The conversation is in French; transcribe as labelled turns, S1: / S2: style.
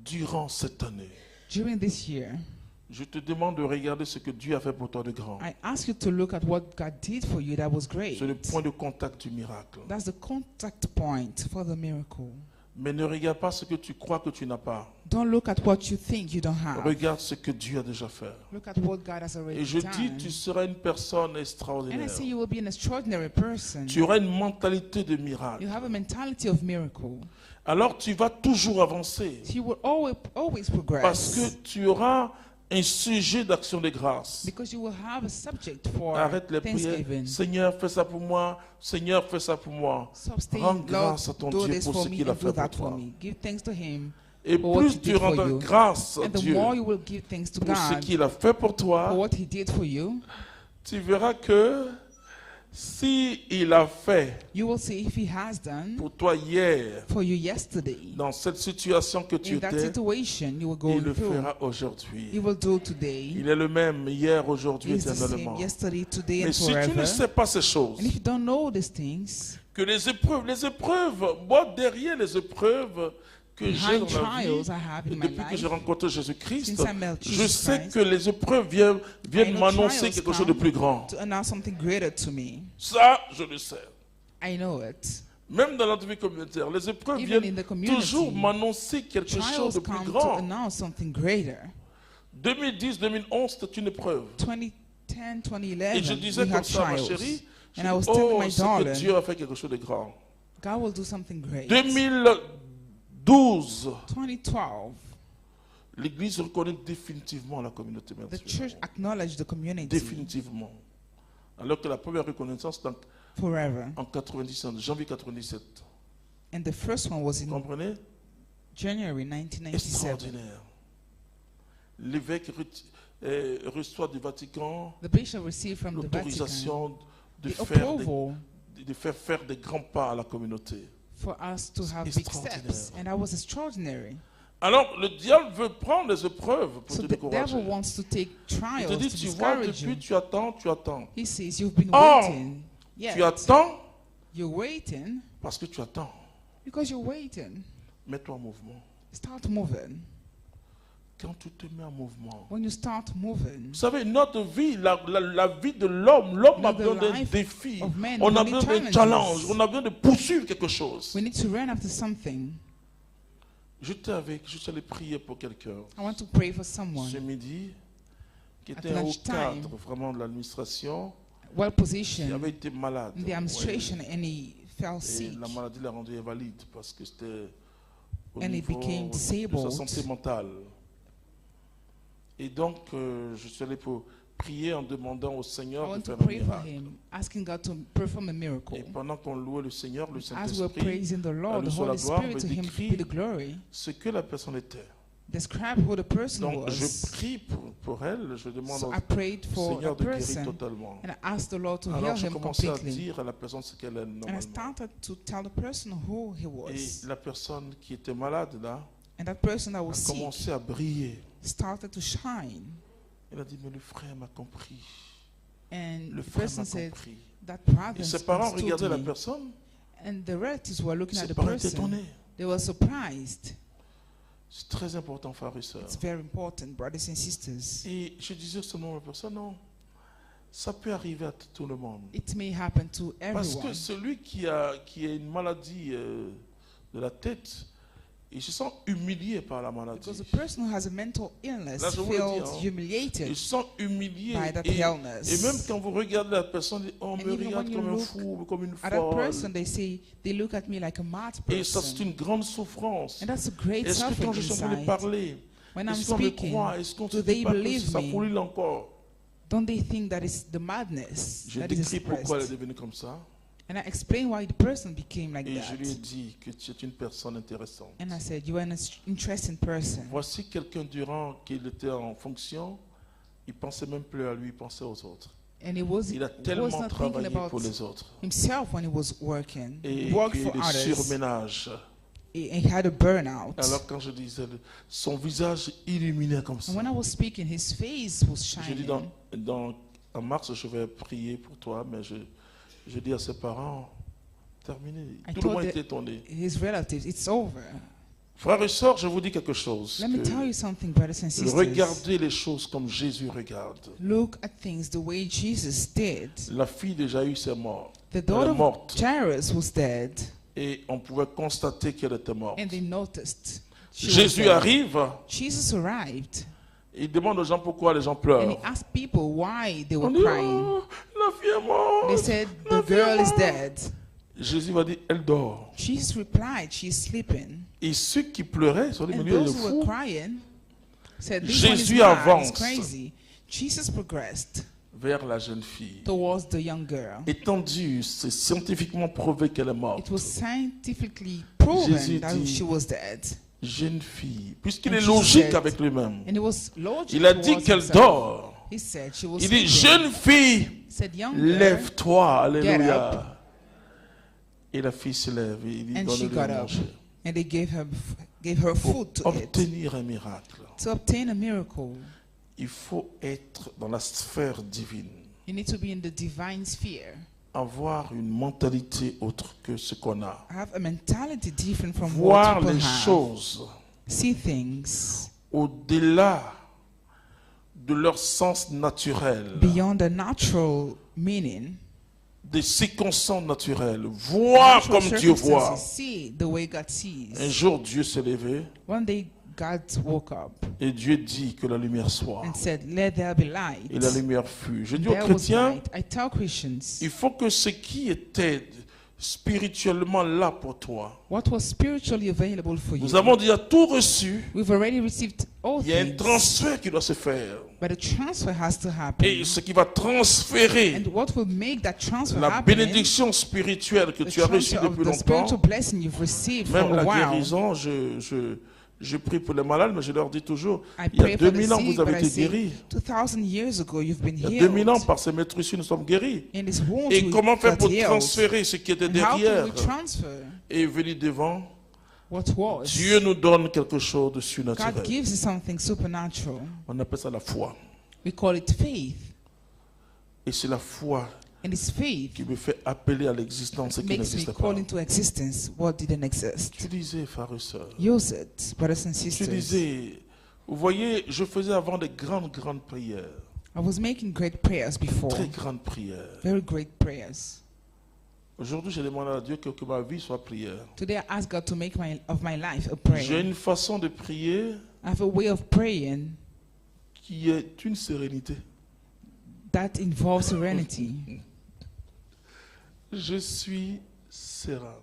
S1: durant cette année,
S2: during this year,
S1: je te demande de regarder ce que Dieu a fait pour toi de grand.
S2: I ask you to look at what God did for you that was great.
S1: C'est le point de contact du miracle.
S2: That's the contact point for the miracle.
S1: Mais ne regarde pas ce que tu crois que tu n'as pas.
S2: Don't look at what you think you don't have.
S1: Regarde ce que Dieu a déjà fait.
S2: Look at what God has already
S1: Et je dis,
S2: done.
S1: tu seras une personne
S2: And I
S1: extraordinaire.
S2: say you will be an extraordinary person.
S1: Tu auras une mentalité de
S2: You
S1: miracle.
S2: have a mentality of miracle.
S1: Alors tu vas toujours avancer.
S2: You will always progress.
S1: Parce que tu auras un sujet d'action de grâce.
S2: Because you will have a subject for
S1: Arrête les prières.
S2: Thanksgiving.
S1: Seigneur, fais ça pour moi. Seigneur, fais ça pour moi.
S2: Stop saying,
S1: Rends
S2: Lord,
S1: grâce à ton
S2: do
S1: Dieu
S2: this
S1: pour
S2: for
S1: ce
S2: me
S1: qu'il a
S2: and
S1: fait
S2: do
S1: pour
S2: that for
S1: toi.
S2: me. Give thanks to Him.
S1: Et
S2: for what
S1: plus
S2: he
S1: tu
S2: did for
S1: rendras
S2: you.
S1: grâce à
S2: And the
S1: Dieu
S2: more you will give thanks to
S1: pour ce
S2: God
S1: qu'il a fait pour
S2: for
S1: toi,
S2: what He did for you,
S1: tu verras que si il a fait
S2: you will see if He has done
S1: pour toi hier,
S2: for you yesterday.
S1: dans cette situation que tu
S2: In that
S1: étais,
S2: situation you were
S1: il
S2: going
S1: le
S2: through,
S1: fera
S2: He
S1: aujourd'hui.
S2: will do today.
S1: Il est le même hier, aujourd'hui,
S2: He's the same
S1: éternellement.
S2: yesterday, today,
S1: Mais
S2: and
S1: si tu ne
S2: forever.
S1: sais pas ces choses,
S2: And if you don't know these things,
S1: que les épreuves, moi derrière les épreuves que j'ai
S2: behind
S1: dans la vie,
S2: trials I have in my
S1: depuis que j'ai
S2: life,
S1: rencontré Jésus-Christ,
S2: since I met
S1: je
S2: Jesus
S1: sais
S2: Christ,
S1: que les épreuves viennent
S2: I know
S1: m'annoncer
S2: trials
S1: quelque chose de
S2: come
S1: plus grand.
S2: to announce something greater to me.
S1: Ça, je le sais.
S2: I know it.
S1: Même dans notre vie communautaire, les épreuves
S2: Even in
S1: viennent
S2: the community,
S1: toujours m'annoncer quelque chose
S2: Trials
S1: de plus
S2: come to
S1: grand.
S2: announce something greater.
S1: 2010-2011, c'était une épreuve.
S2: 2010,
S1: Et je
S2: 2011,
S1: disais
S2: we
S1: comme
S2: had
S1: ça, ma
S2: trials.
S1: chérie, je
S2: And
S1: dis,
S2: I was telling
S1: oh,
S2: my
S1: c'est que
S2: daughter,
S1: Dieu a fait quelque chose de grand.
S2: God will do something great.
S1: 2012,
S2: 2012,
S1: l'Église reconnaît définitivement la communauté
S2: the
S1: mensuelle.
S2: church acknowledged the community
S1: Définitivement. Alors que la première reconnaissance, c'est
S2: forever.
S1: en 97, janvier 97.
S2: And the first one was
S1: Vous
S2: in
S1: comprenez?
S2: January 1997.
S1: Extraordinaire. L'évêque reçoit du Vatican
S2: The bishop received from the Vatican
S1: l'autorisation de
S2: the
S1: faire
S2: approval
S1: de faire des grands pas à la communauté.
S2: for us to have big
S1: Extraordinaire.
S2: steps. And that was extraordinary.
S1: Alors, le diable veut prendre les épreuves pour
S2: So
S1: te
S2: the
S1: décourager.
S2: devil wants to take
S1: Il
S2: trials
S1: te dit,
S2: to
S1: tu vois,
S2: discourage
S1: depuis
S2: you.
S1: tu attends, tu attends.
S2: He says, you've been
S1: Or,
S2: waiting. Yet,
S1: Tu attends
S2: you're waiting
S1: parce que tu attends.
S2: because you're waiting.
S1: Mets-toi en mouvement.
S2: Start moving.
S1: Quand tu te mets en mouvement.
S2: When you start moving,
S1: Vous savez, notre vie, la vie de l'homme a
S2: the
S1: besoin d'un
S2: life
S1: défi.
S2: of man,
S1: On a
S2: we need
S1: besoin d'un
S2: challenges.
S1: challenge. On a besoin de poursuivre quelque chose.
S2: we need to run after something.
S1: Je suis allé prier pour quelqu'un
S2: I want to pray for someone
S1: ce midi qui
S2: At
S1: était un haut
S2: lunchtime.
S1: cadre vraiment de l'administration,
S2: well
S1: qui
S2: positioned
S1: avait été malade.
S2: in the administration, and he fell
S1: Et
S2: sick.
S1: la maladie l'a rendu invalide parce que c'était au
S2: And he
S1: niveau
S2: became
S1: de
S2: disabled.
S1: sa santé mentale. Et donc, je suis allé pour prier en demandant au
S2: I
S1: Seigneur de
S2: want to
S1: faire un
S2: pray for
S1: miracle.
S2: him, asking God to perform a miracle.
S1: Et pendant qu'on louait le Seigneur, le
S2: As we're
S1: Saint-Esprit,
S2: praising the Lord, the
S1: lui soit la
S2: Holy
S1: gloire,
S2: Spirit,
S1: me
S2: to Him
S1: décrit
S2: be the glory.
S1: ce que la personne était.
S2: Describe who the person
S1: Donc, je
S2: was.
S1: prie pour elle, je demande
S2: So
S1: au
S2: I prayed for a
S1: Seigneur de guérir
S2: person,
S1: totalement.
S2: and I asked the Lord to
S1: Alors,
S2: heal
S1: je
S2: him
S1: commençais à
S2: completely.
S1: dire à la personne ce qu'elle est
S2: And I
S1: normalement.
S2: started to tell the person who he
S1: Et
S2: was.
S1: la personne qui était malade, là,
S2: And that person that
S1: a
S2: was sick
S1: commencé à briller.
S2: started to shine.
S1: Elle a dit, mais le frère m'a compris.
S2: And
S1: Le
S2: the
S1: frère
S2: person
S1: m'a
S2: said,
S1: compris.
S2: that
S1: Et
S2: brother
S1: ses parents regardaient la
S2: understood me.
S1: personne,
S2: And the relatives were looking at
S1: ses
S2: the
S1: parents étaient
S2: person.
S1: étonnés.
S2: They were surprised.
S1: C'est très important, frères et sœurs.
S2: It's very important, brothers and sisters.
S1: Et je disais seulement à la personne, non, ça peut arriver à tout le monde.
S2: It may happen to
S1: Parce que
S2: everyone.
S1: celui qui a une maladie de la tête, il se sent humilié par la maladie.
S2: Because the person who has a mental illness
S1: Là, je vous le dis,
S2: feels
S1: hein.
S2: humiliated
S1: Il se sent humilié.
S2: by that
S1: Et
S2: illness.
S1: même quand vous regardez la personne, on
S2: And
S1: me
S2: even
S1: regarde
S2: when you
S1: comme un
S2: look
S1: fou, comme une
S2: at that person,
S1: folle.
S2: they look at me like a mad
S1: Et ça, c'est
S2: person.
S1: une grande souffrance.
S2: And that's a great
S1: Est-ce que quand
S2: suffering
S1: je suis en train de
S2: inside.
S1: parler,
S2: When I'm
S1: est-ce qu'on me
S2: speaking,
S1: croit? Est-ce qu'on
S2: do
S1: se
S2: they
S1: dit pas que
S2: believe
S1: c'est sa
S2: me?
S1: folie là encore?
S2: Don't they think that it's the madness
S1: Je
S2: that is
S1: décris pourquoi elle est
S2: expressed?
S1: devenue comme ça.
S2: And I explain why the person became like
S1: Et je lui ai
S2: that.
S1: dit que tu es une personne intéressante.
S2: And I said, you are an interesting person.
S1: Voici quelqu'un durant qu'il était en fonction, il pensait même plus à lui, il pensait aux autres.
S2: And he
S1: Il a
S2: was
S1: tellement
S2: not thinking
S1: travaillé
S2: about
S1: pour les autres.
S2: himself when he was working.
S1: Et
S2: He worked
S1: qu'il
S2: for
S1: est
S2: others.
S1: surménage.
S2: He had a burnout.
S1: Alors quand je disais, son visage illuminé comme ça.
S2: And when I was speaking, his face was
S1: Je dis
S2: shining.
S1: en mars, je vais prier pour toi, mais je dis à ses parents, terminé.
S2: I
S1: Tout le monde
S2: told
S1: était étonné.
S2: his relatives, it's over.
S1: Frères et sœurs, je vous dis quelque chose.
S2: Let me
S1: que
S2: tell you something, brothers and sisters.
S1: regardez les choses comme Jésus regarde.
S2: Look at things the way Jesus did.
S1: La fille de Jaïrus est morte.
S2: The
S1: Elle
S2: daughter
S1: est
S2: of
S1: morte.
S2: Jairus was dead,
S1: Et on pouvait constater qu'elle était morte.
S2: and they noticed she was
S1: Jésus
S2: dead.
S1: arrive.
S2: Jesus arrived,
S1: Il demande aux gens pourquoi les gens
S2: and he
S1: pleurent.
S2: asked people why they
S1: On
S2: were
S1: dit,
S2: crying.
S1: oh, la fille est morte.
S2: They said,
S1: La
S2: the
S1: fille
S2: girl
S1: est
S2: is
S1: morte.
S2: dead.
S1: Jésus va dire, elle dort.
S2: Jesus replied, she's sleeping.
S1: Et ceux qui pleuraient, sont dit, mais
S2: And
S1: lui, il est
S2: those who were
S1: fou.
S2: crying said, this one is
S1: Jésus
S2: mad,
S1: avance.
S2: it's crazy. Jesus progressed
S1: Vers la jeune fille.
S2: towards the young girl.
S1: Étendu, c'est scientifiquement prouvé qu'elle est morte.
S2: It was scientifically proven
S1: Jésus
S2: that
S1: dit,
S2: she was dead.
S1: jeune fille, puisqu'il
S2: And
S1: est
S2: Jesus
S1: logique
S2: said-
S1: avec lui-même.
S2: And it was logical.
S1: Il a dit qu'elle dort.
S2: He said she was
S1: Il dit,
S2: sleeping.
S1: jeune fille,
S2: He said, young girl,
S1: lève-toi,
S2: Get
S1: alléluia. Et la fille se lève et il dit,
S2: and she
S1: donne-lui
S2: got
S1: à
S2: up.
S1: manger.
S2: And they gave her
S1: Pour
S2: food to eat.
S1: obtenir un miracle,
S2: To obtain a miracle,
S1: il faut être dans la sphère divine.
S2: you need to be in the divine sphere.
S1: Avoir une mentalité autre que ce qu'on a.
S2: Have a mentality different from
S1: Voir
S2: what people
S1: les
S2: have.
S1: choses
S2: See things
S1: au-delà de leur sens naturel,
S2: beyond the natural meaning.
S1: des circonstances naturelles. Voir
S2: Natural
S1: comme Dieu voit.
S2: circumstances. See the way God
S1: Un
S2: sees.
S1: jour, Dieu s'est levé
S2: One day, God woke up
S1: et Dieu dit que la lumière soit.
S2: and said, "Let there be light."
S1: Et la lumière fut. Je dis aux
S2: There was
S1: chrétiens,
S2: light. I tell Christians,
S1: il faut que ce qui était spirituellement là pour toi.
S2: what was spiritually available for you,
S1: Nous avons déjà tout reçu.
S2: we've already received all
S1: Il y a un
S2: things,
S1: transfert qui doit se faire.
S2: but a transfer has to happen.
S1: Et ce qui va transférer
S2: And what will make that transfer
S1: la
S2: happen?
S1: bénédiction spirituelle que
S2: The
S1: tu as reçue
S2: transfer of
S1: depuis
S2: the spiritual
S1: longtemps,
S2: blessing you've received
S1: même
S2: for a
S1: la
S2: while.
S1: guérison, je prie pour les malades, mais je leur dis toujours,
S2: I
S1: il y a
S2: pray for the
S1: 2000 ans,
S2: sick,
S1: vous
S2: but
S1: avez
S2: I
S1: été
S2: say,
S1: guéris.
S2: 2,000 years ago, you've been
S1: Il y a
S2: healed.
S1: 2000 ans, par ces maîtres nous sommes guéris.
S2: In his wounds,
S1: Et
S2: we
S1: comment faire
S2: got
S1: pour
S2: healed.
S1: transférer ce qui était
S2: And how
S1: derrière
S2: can we transfer
S1: et venir devant?
S2: what was?
S1: Dieu nous donne quelque chose de
S2: God
S1: surnaturel.
S2: gives you something supernatural.
S1: On appelle ça la foi.
S2: We call it faith.
S1: Et c'est la foi
S2: And it's faith
S1: qui me fait appeler à l'existence ce qui
S2: makes me
S1: n'existe pas.
S2: call into existence what didn't exist.
S1: Tu disais, frères et sœurs,
S2: Use it, brothers and
S1: tu
S2: sisters.
S1: disais, vous voyez, je faisais avant des grandes prières.
S2: I was making great prayers before.
S1: Très grandes prières.
S2: Very great prayers.
S1: Aujourd'hui, je demande à Dieu que ma vie soit prière.
S2: Today I ask God to make of my life a
S1: J'ai
S2: prayer.
S1: une façon de prier
S2: I have a way of praying
S1: qui est une sérénité.
S2: that involves serenity.
S1: Je suis serein.